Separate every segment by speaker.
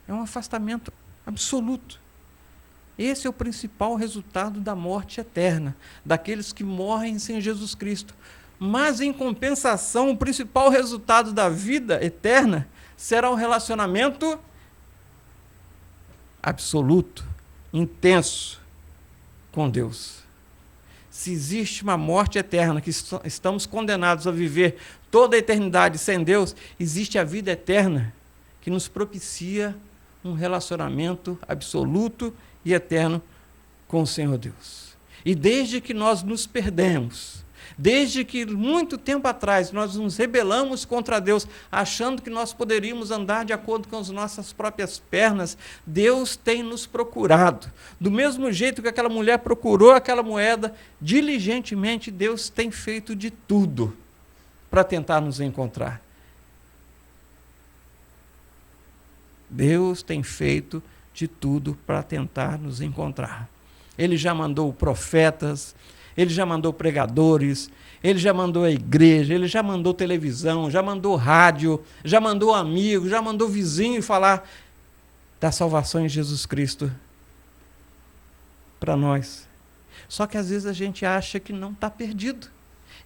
Speaker 1: É um afastamento absoluto. Esse é o principal resultado da morte eterna, daqueles que morrem sem Jesus Cristo. Mas, em compensação, o principal resultado da vida eterna será um relacionamento absoluto, intenso com Deus. Se existe uma morte eterna, que estamos condenados a viver toda a eternidade sem Deus, existe a vida eterna que nos propicia um relacionamento absoluto e eterno com o Senhor Deus. E desde que nós nos perdemos, desde que muito tempo atrás nós nos rebelamos contra Deus, achando que nós poderíamos andar de acordo com as nossas próprias pernas, Deus tem nos procurado. Do mesmo jeito que aquela mulher procurou aquela moeda, diligentemente Deus tem feito de tudo para tentar nos encontrar. Deus tem feito de tudo para tentar nos encontrar. Ele já mandou profetas, ele já mandou pregadores, ele já mandou a igreja, ele já mandou televisão, já mandou rádio, já mandou amigo, já mandou vizinho falar da salvação em Jesus Cristo para nós. Só que às vezes a gente acha que não está perdido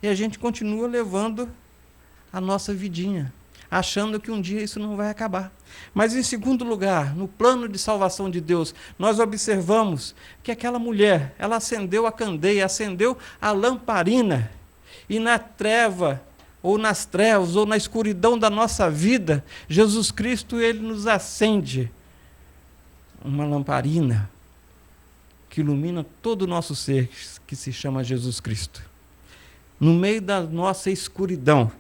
Speaker 1: e a gente continua levando a nossa vidinha, achando que um dia isso não vai acabar. Mas, em segundo lugar, no plano de salvação de Deus, nós observamos que aquela mulher, ela acendeu a candeia, acendeu a lamparina, e na treva, ou nas trevas, ou na escuridão da nossa vida, Jesus Cristo, ele nos acende uma lamparina que ilumina todo o nosso ser, que se chama Jesus Cristo. No meio da nossa escuridão,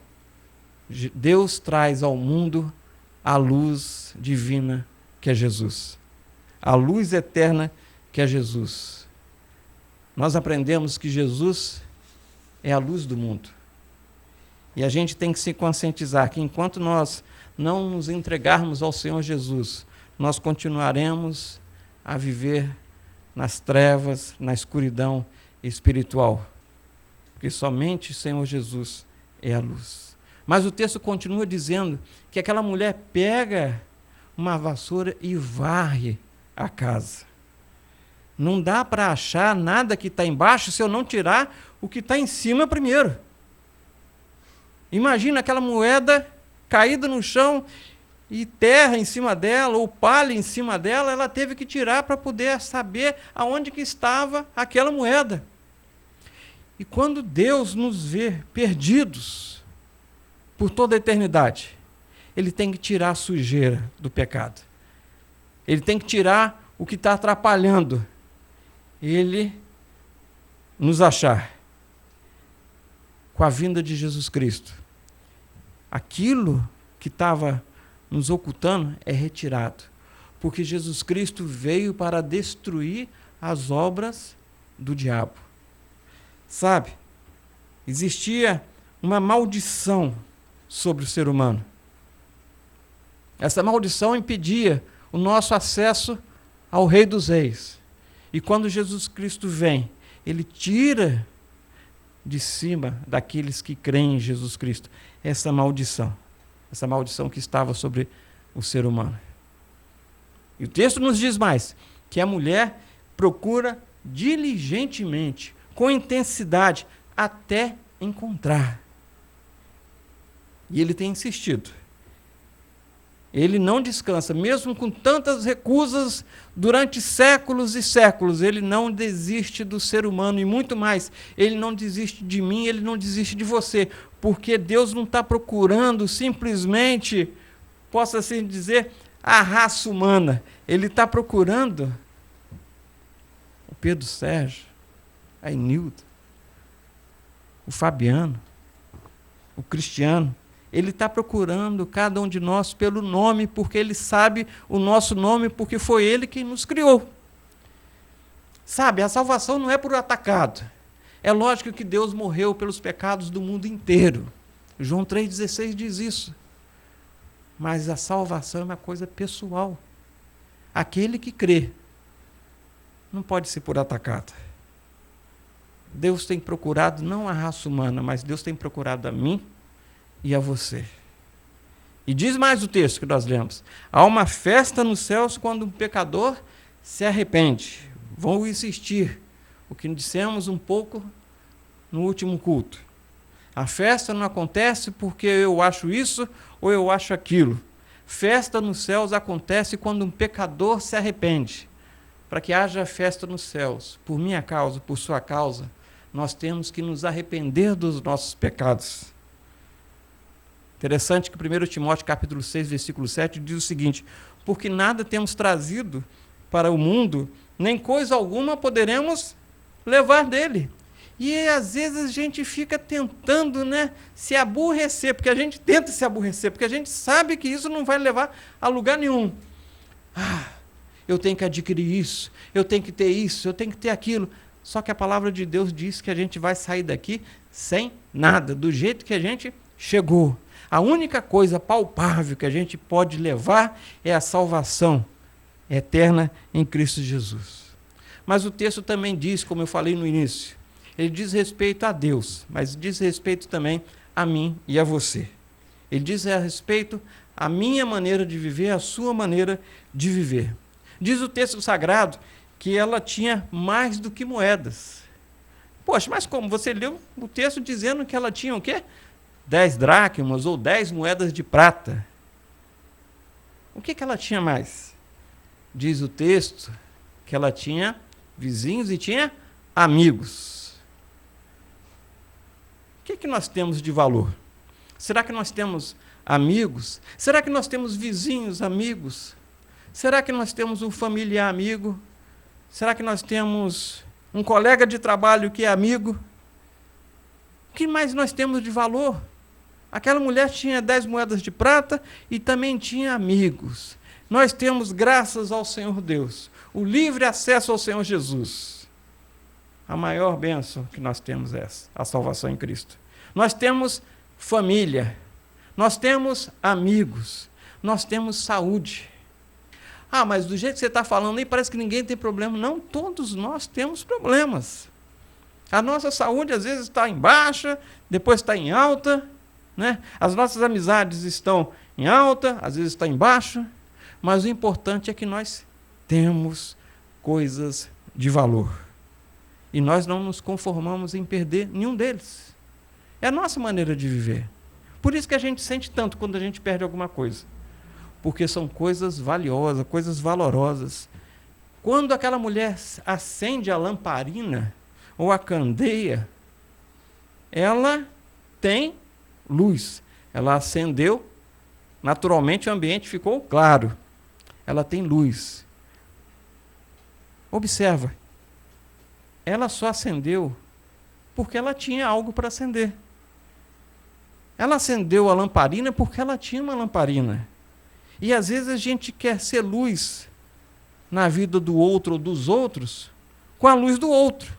Speaker 1: Deus traz ao mundo a luz divina que é Jesus, a luz eterna que é Jesus. Nós aprendemos que Jesus é a luz do mundo. E a gente tem que se conscientizar que enquanto nós não nos entregarmos ao Senhor Jesus, nós continuaremos a viver nas trevas, na escuridão espiritual. Porque somente o Senhor Jesus é a luz. Mas o texto continua dizendo que aquela mulher pega uma vassoura e varre a casa. Não dá para achar nada que está embaixo se eu não tirar o que está em cima primeiro. Imagina aquela moeda caída no chão e terra em cima dela, ou palha em cima dela, ela teve que tirar para poder saber aonde que estava aquela moeda. E quando Deus nos vê perdidos por toda a eternidade, ele tem que tirar a sujeira do pecado. Ele tem que tirar o que está atrapalhando ele nos achar. Com a vinda de Jesus Cristo, aquilo que estava nos ocultando é retirado, porque Jesus Cristo veio para destruir as obras do diabo. Sabe, existia uma maldição sobre o ser humano. Essa maldição impedia o nosso acesso ao Rei dos Reis. E quando Jesus Cristo vem, ele tira de cima daqueles que creem em Jesus Cristo essa maldição que estava sobre o ser humano. E o texto nos diz mais, que a mulher procura diligentemente, com intensidade, até encontrar. E ele tem insistido. Ele não descansa, mesmo com tantas recusas durante séculos e séculos, ele não desiste do ser humano, e muito mais, ele não desiste de mim, ele não desiste de você, porque Deus não está procurando simplesmente, possa assim dizer, a raça humana, ele está procurando o Pedro Sérgio, a Enilda, o Fabiano, o Cristiano. Ele está procurando cada um de nós pelo nome, porque ele sabe o nosso nome, porque foi ele quem nos criou. Sabe, a salvação não é por atacado. É lógico que Deus morreu pelos pecados do mundo inteiro. João 3,16 diz isso. Mas a salvação é uma coisa pessoal. Aquele que crê não pode ser por atacado. Deus tem procurado não a raça humana, mas Deus tem procurado a mim e a você. E diz mais o texto que nós lemos: há uma festa nos céus quando um pecador se arrepende. Vou insistir, o que dissemos um pouco no último culto. A festa não acontece porque eu acho isso ou eu acho aquilo. Festa nos céus acontece quando um pecador se arrepende. Para que haja festa nos céus, por minha causa, por sua causa, nós temos que nos arrepender dos nossos pecados. Interessante que 1 Timóteo capítulo 6, versículo 7 diz o seguinte: porque nada temos trazido para o mundo, nem coisa alguma poderemos levar dele. E às vezes a gente fica tentando, se aborrecer, porque a gente tenta se aborrecer, porque a gente sabe que isso não vai levar a lugar nenhum. Eu tenho que adquirir isso, eu tenho que ter isso, eu tenho que ter aquilo. Só que a palavra de Deus diz que a gente vai sair daqui sem nada, do jeito que a gente chegou. A única coisa palpável que a gente pode levar é a salvação eterna em Cristo Jesus. Mas o texto também diz, como eu falei no início, ele diz respeito a Deus, mas diz respeito também a mim e a você. Ele diz a respeito à minha maneira de viver, à sua maneira de viver. Diz o texto sagrado que ela tinha mais do que moedas. Poxa, mas como? Você leu o texto dizendo que ela tinha o quê? 10 dracmas ou 10 moedas de prata. O que ela tinha mais? Diz o texto que ela tinha vizinhos e tinha amigos. O que nós temos de valor? Será que nós temos amigos? Será que nós temos vizinhos amigos? Será que nós temos um familiar amigo? Será que nós temos um colega de trabalho que é amigo? O que mais nós temos de valor? Aquela mulher tinha 10 moedas de prata e também tinha amigos. Nós temos, graças ao Senhor Deus, o livre acesso ao Senhor Jesus. A maior bênção que nós temos é essa, a salvação em Cristo. Nós temos família, nós temos amigos, nós temos saúde. Mas do jeito que você está falando aí, parece que ninguém tem problema. Não, todos nós temos problemas. A nossa saúde às vezes está em baixa, depois está em alta, As nossas amizades estão em alta, às vezes está em baixa, mas o importante é que nós temos coisas de valor. E nós não nos conformamos em perder nenhum deles. É a nossa maneira de viver. Por isso que a gente sente tanto quando a gente perde alguma coisa. Porque são coisas valiosas, coisas valorosas. Quando aquela mulher acende a lamparina ou a candeia, ela tem luz. Ela acendeu, naturalmente o ambiente ficou claro. Ela tem luz. Observa. Ela só acendeu porque ela tinha algo para acender. Ela acendeu a lamparina porque ela tinha uma lamparina. E às vezes a gente quer ser luz na vida do outro ou dos outros com a luz do outro.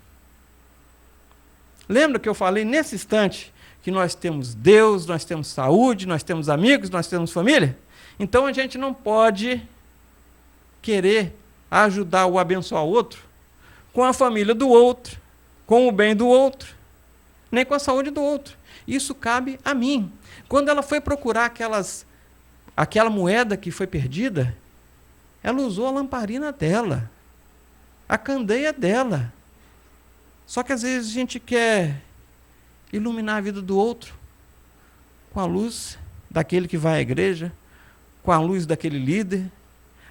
Speaker 1: Lembra que eu falei nesse instante que nós temos Deus, nós temos saúde, nós temos amigos, nós temos família? Então a gente não pode querer ajudar ou abençoar o outro com a família do outro, com o bem do outro, nem com a saúde do outro. Isso cabe a mim. Quando ela foi procurar aquela moeda que foi perdida, ela usou a lamparina dela, a candeia dela. Só que às vezes a gente quer iluminar a vida do outro com a luz daquele que vai à igreja, com a luz daquele líder.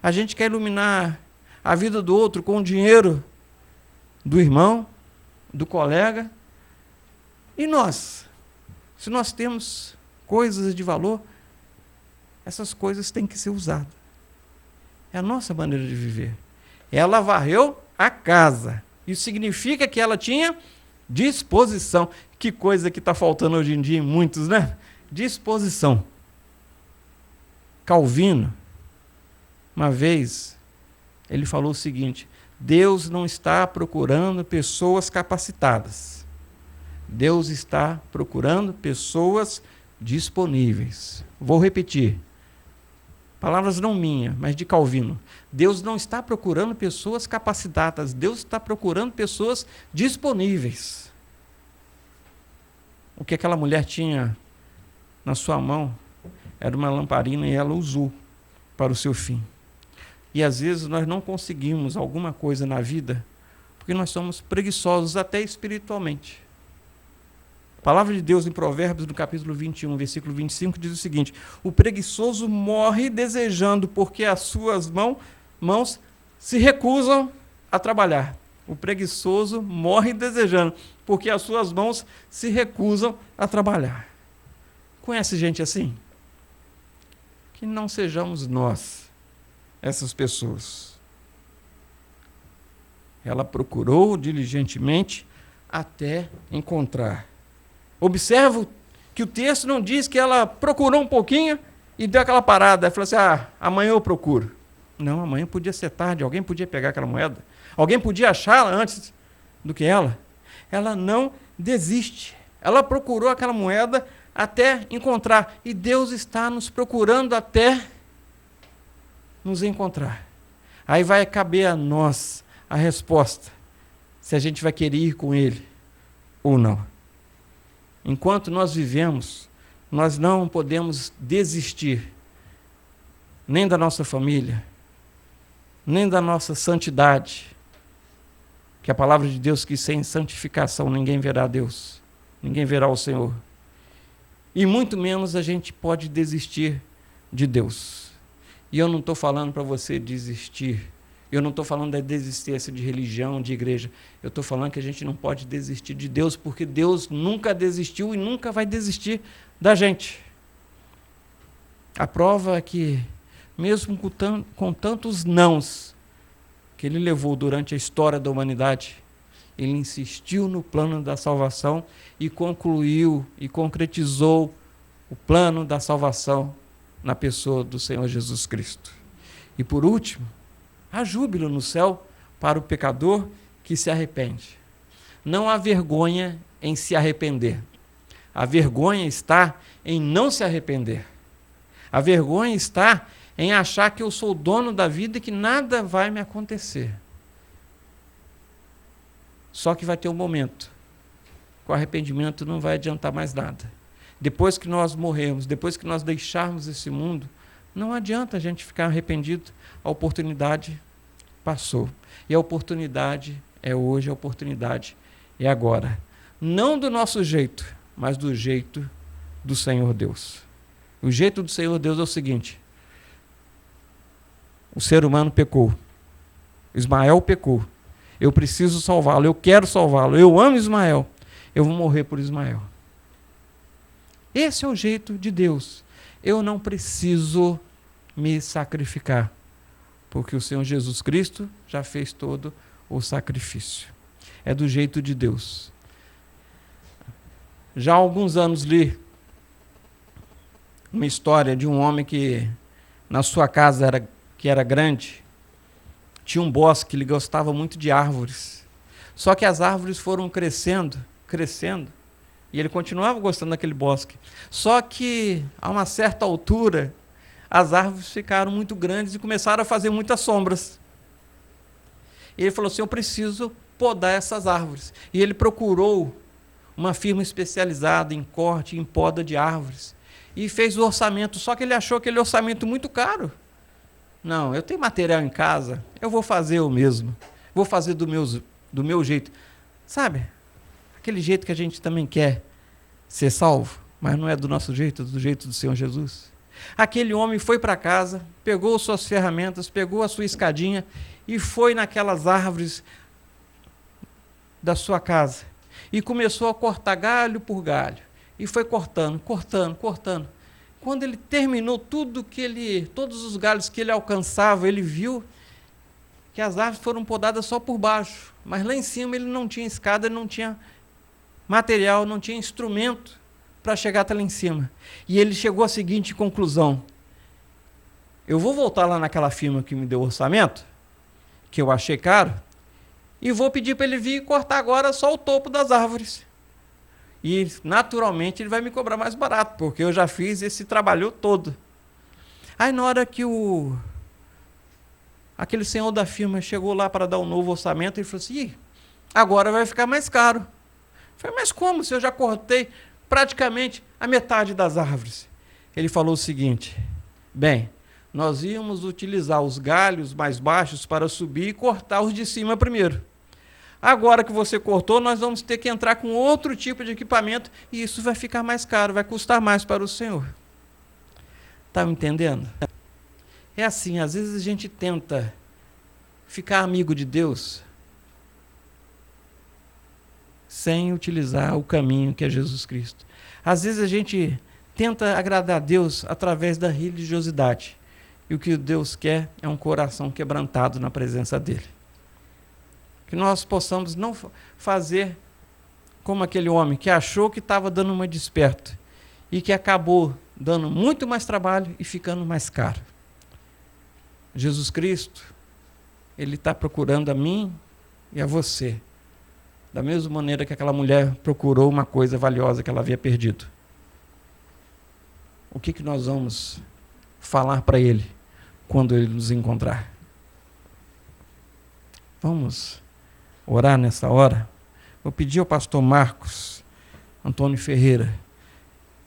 Speaker 1: A gente quer iluminar a vida do outro com o dinheiro do irmão, do colega. E nós? Se nós temos coisas de valor, essas coisas têm que ser usadas. É a nossa maneira de viver. Ela varreu a casa. Isso significa que ela tinha disposição. Que coisa que está faltando hoje em dia em muitos, Disposição. Calvino, uma vez, ele falou o seguinte: Deus não está procurando pessoas capacitadas. Deus está procurando pessoas disponíveis. Vou repetir. Palavras não minhas, mas de Calvino. Deus não está procurando pessoas capacitadas. Deus está procurando pessoas disponíveis. O que aquela mulher tinha na sua mão Era uma lamparina e ela usou para o seu fim. E às vezes nós não conseguimos alguma coisa na vida porque nós somos preguiçosos até espiritualmente. A palavra de Deus em Provérbios, no capítulo 21, versículo 25, diz o seguinte: o preguiçoso morre desejando, porque as suas mãos se recusam a trabalhar. O preguiçoso morre desejando, porque as suas mãos se recusam a trabalhar. Conhece gente assim? Que não sejamos nós essas pessoas. Ela procurou diligentemente até encontrar. Observo que o texto não diz que ela procurou um pouquinho e deu aquela parada. Ela falou assim: amanhã eu procuro. Não, amanhã podia ser tarde, alguém podia pegar aquela moeda. Alguém podia achá-la antes do que ela. Ela não desiste. Ela procurou aquela moeda até encontrar. E Deus está nos procurando até nos encontrar. Aí vai caber a nós a resposta, se a gente vai querer ir com Ele ou não. Enquanto nós vivemos, nós não podemos desistir nem da nossa família, nem da nossa santidade, que a palavra de Deus que sem santificação ninguém verá Deus, ninguém verá o Senhor. E muito menos a gente pode desistir de Deus. E eu não estou falando para você desistir, eu não estou falando da desistência de religião, de igreja, eu estou falando que a gente não pode desistir de Deus, porque Deus nunca desistiu e nunca vai desistir da gente. A prova é que, mesmo com tantos nãos que Ele levou durante a história da humanidade, Ele insistiu no plano da salvação e concluiu e concretizou o plano da salvação na pessoa do Senhor Jesus Cristo. E por último, há júbilo no céu para o pecador que se arrepende. Não há vergonha em se arrepender. A vergonha está em não se arrepender. A vergonha está em achar que eu sou dono da vida e que nada vai me acontecer. Só que vai ter um momento. Com arrependimento não vai adiantar mais nada. Depois que nós morrermos, depois que nós deixarmos esse mundo, não adianta a gente ficar arrependido. A oportunidade passou. E a oportunidade é hoje, a oportunidade é agora. Não do nosso jeito, mas do jeito do Senhor Deus. O jeito do Senhor Deus é o seguinte: o ser humano pecou. Ismael pecou. Eu preciso salvá-lo, eu quero salvá-lo, eu amo Ismael, eu vou morrer por Ismael. Esse é o jeito de Deus. Eu não preciso me sacrificar, porque o Senhor Jesus Cristo já fez todo o sacrifício. É do jeito de Deus. Já há alguns anos li uma história de um homem que na sua casa que era grande, tinha um bosque, ele gostava muito de árvores. Só que as árvores foram crescendo, e ele continuava gostando daquele bosque. Só que, a uma certa altura, as árvores ficaram muito grandes e começaram a fazer muitas sombras. E ele falou assim: eu preciso podar essas árvores. E ele procurou uma firma especializada em corte, em poda de árvores, e fez o orçamento, só que ele achou aquele orçamento muito caro. Não, eu tenho material em casa, eu vou fazer eu mesmo, vou fazer do meu jeito. Sabe, aquele jeito que a gente também quer ser salvo, mas não é do nosso jeito, é do jeito do Senhor Jesus. Aquele homem foi para casa, pegou suas ferramentas, pegou a sua escadinha e foi naquelas árvores da sua casa e começou a cortar galho por galho. E foi cortando. Quando ele terminou todos os galhos que ele alcançava, ele viu que as árvores foram podadas só por baixo, mas lá em cima ele não tinha escada, ele não tinha material, não tinha instrumento para chegar até lá em cima. E ele chegou à seguinte conclusão: eu vou voltar lá naquela firma que me deu o orçamento, que eu achei caro, e vou pedir para ele vir cortar agora só o topo das árvores. E, naturalmente, ele vai me cobrar mais barato, porque eu já fiz esse trabalho todo. Aí, na hora que aquele senhor da firma chegou lá para dar um novo orçamento, ele falou assim: agora vai ficar mais caro. Eu falei: mas como, se eu já cortei praticamente a metade das árvores? ele falou o seguinte: bem, nós íamos utilizar os galhos mais baixos para subir e cortar os de cima primeiro. Agora que você cortou, nós vamos ter que entrar com outro tipo de equipamento e isso vai ficar mais caro, vai custar mais para o Senhor. Está me entendendo? É assim, às vezes a gente tenta ficar amigo de Deus sem utilizar o caminho que é Jesus Cristo. Às vezes a gente tenta agradar a Deus através da religiosidade. E o que Deus quer é um coração quebrantado na presença dEle. Que nós possamos não fazer como aquele homem que achou que estava dando uma desperta e que acabou dando muito mais trabalho e ficando mais caro. Jesus Cristo, Ele está procurando a mim e a você, da mesma maneira que aquela mulher procurou uma coisa valiosa que ela havia perdido. O que nós vamos falar para Ele quando Ele nos encontrar? Vamos orar nessa hora? Vou pedir ao pastor Marcos Antônio Ferreira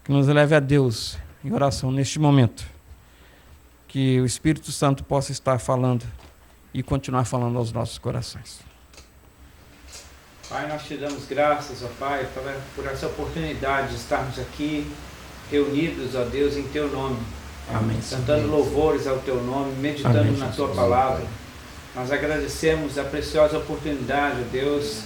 Speaker 1: que nos leve a Deus em oração neste momento, que o Espírito Santo possa estar falando e continuar falando aos nossos corações.
Speaker 2: Pai, nós te damos graças, ó Pai, por essa oportunidade de estarmos aqui reunidos, ó Deus, em Teu nome.
Speaker 1: Amém.
Speaker 2: Cantando louvores ao Teu nome, meditando
Speaker 1: Amém,
Speaker 2: na
Speaker 1: Jesus.
Speaker 2: Tua palavra. Nós agradecemos a preciosa oportunidade, ó Deus,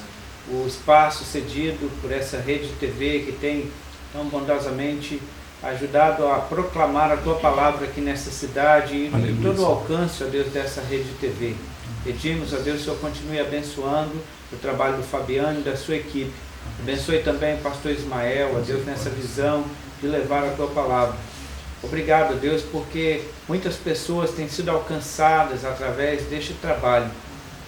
Speaker 2: o espaço cedido por essa rede de TV que tem tão bondosamente ajudado a proclamar a Tua palavra aqui nessa cidade e em todo o alcance, ó Deus, dessa rede de TV. Pedimos, ó Deus, que o Senhor continue abençoando o trabalho do Fabiano e da sua equipe. Abençoe também o pastor Ismael, ó Deus, nessa visão de levar a Tua palavra. Obrigado, Deus, porque muitas pessoas têm sido alcançadas através deste trabalho.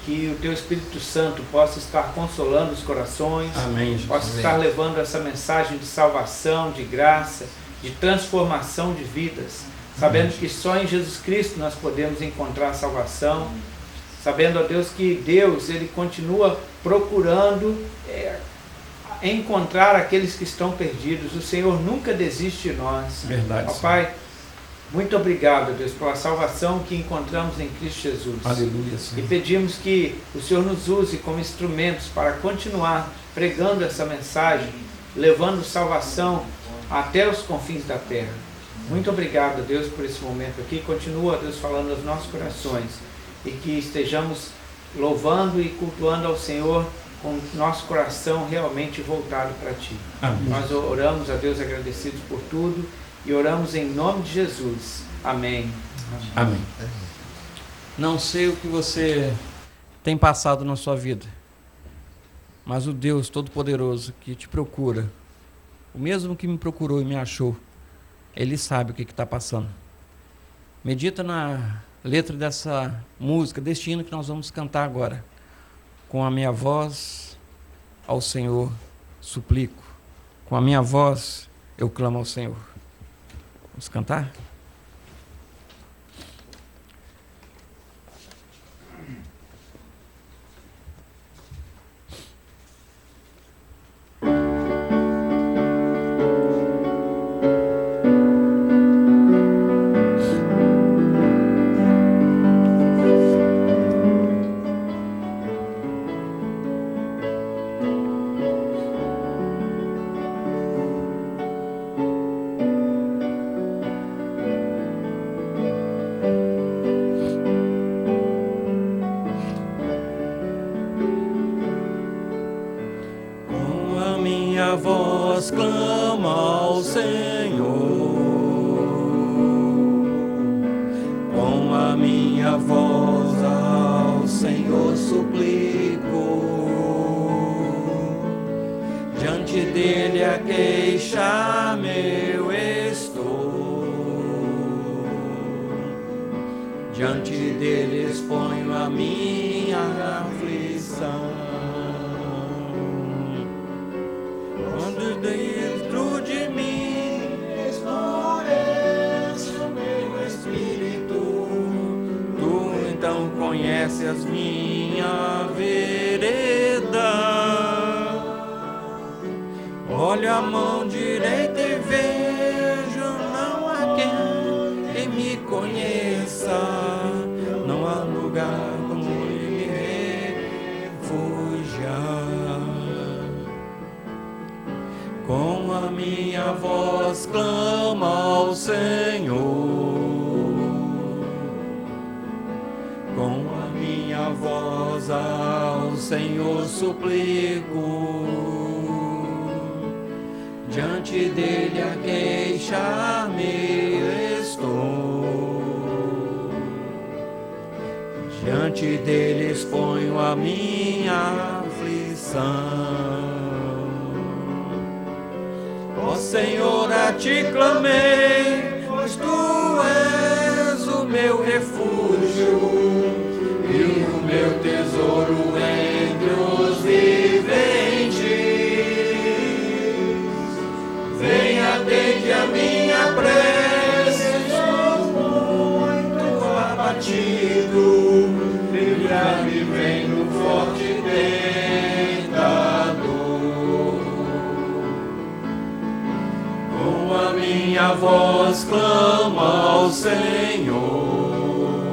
Speaker 2: Que o Teu Espírito Santo possa estar consolando os corações,
Speaker 1: Amém,
Speaker 2: possa estar levando essa mensagem de salvação, de graça, de transformação de vidas, sabendo que só em Jesus Cristo nós podemos encontrar salvação, sabendo, ó Deus, que Deus, Ele continua procurando encontrar aqueles que estão perdidos. O Senhor nunca desiste de nós.
Speaker 1: Verdade.
Speaker 2: Ó Pai, muito obrigado, Deus, pela salvação que encontramos em Cristo Jesus.
Speaker 1: Aleluia, Senhor.
Speaker 2: E pedimos que o Senhor nos use como instrumentos para continuar pregando essa mensagem, levando salvação até os confins da terra. Muito obrigado, Deus, por esse momento aqui. Continua, Deus, falando aos nossos corações e que estejamos louvando e cultuando ao Senhor com nosso coração realmente voltado para Ti.
Speaker 1: Amém.
Speaker 2: Nós oramos a Deus agradecidos por tudo e oramos em nome de Jesus. Amém.
Speaker 1: Amém. Não sei o que você tem passado na sua vida, mas o Deus Todo-Poderoso que te procura, o mesmo que me procurou e me achou, Ele sabe o que está passando. Medita na letra dessa música, deste hino que nós vamos cantar agora. Com a minha voz ao Senhor suplico, com a minha voz eu clamo ao Senhor. Vamos cantar? Voz clama ao Senhor, com a minha voz ao Senhor suplico, diante dele a queixar-me eu estou, diante dele exponho a minha aflição. Quando dentro de mim esmorece o meu espírito, Tu então conheces as minha vereda. Olho a mão direita e vejo não há voz clama ao Senhor. Com a minha voz ao Senhor suplico, diante dele a queixar-me estou, diante dele exponho a minha aflição. Ó Senhor, a ti clamei, pois tu és o meu refúgio e o meu tesouro entre os viventes. Venha, atende a minha prece, estou muito abatido, livrar-me vem no forte tentador. Com a minha voz clama ao Senhor,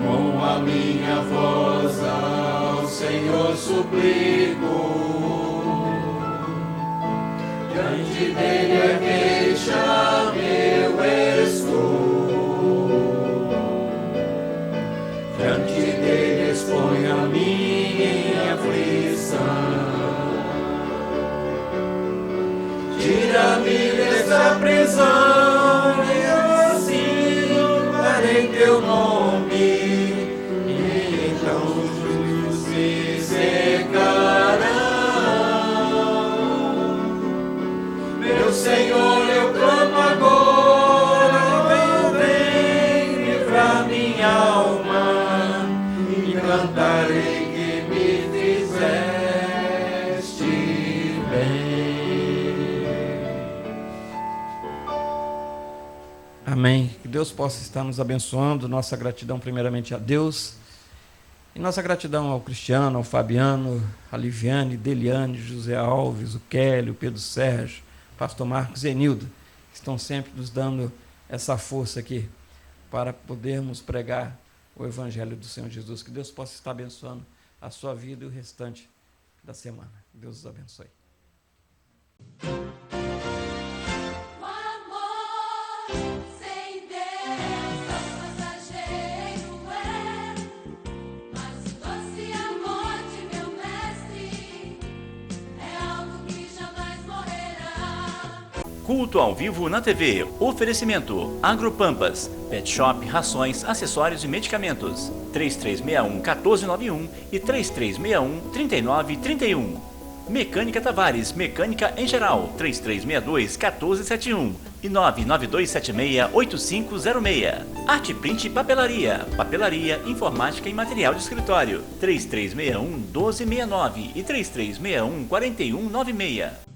Speaker 1: com a minha voz ao Senhor suplico, diante dele a queixar-me eu estou, diante dele exponho a minha aflição. Tira-me dessa prisão e assim darei teu nome, e então os justos se secarão. Meu Senhor, eu clamo agora, vem livrar minha alma, e cantarei que me fizeste bem. Amém. Que Deus possa estar nos abençoando. Nossa gratidão primeiramente a Deus, e nossa gratidão ao Cristiano, ao Fabiano, a Liviane, Deliane, José Alves, o Kelly, o Pedro Sérgio, Pastor Marcos e Enilda, que estão sempre nos dando essa força aqui para podermos pregar o Evangelho do Senhor Jesus. Que Deus possa estar abençoando a sua vida e o restante da semana. Deus os abençoe.
Speaker 3: Culto ao vivo na TV. Oferecimento Agropampas, Pet Shop, rações, acessórios e medicamentos. 3361-1491 e 3361-3931. Mecânica Tavares, mecânica em geral. 3362-1471 e 99276-8506. Arte Print Papelaria, papelaria, informática e material de escritório. 3361-1269 e 3361-4196.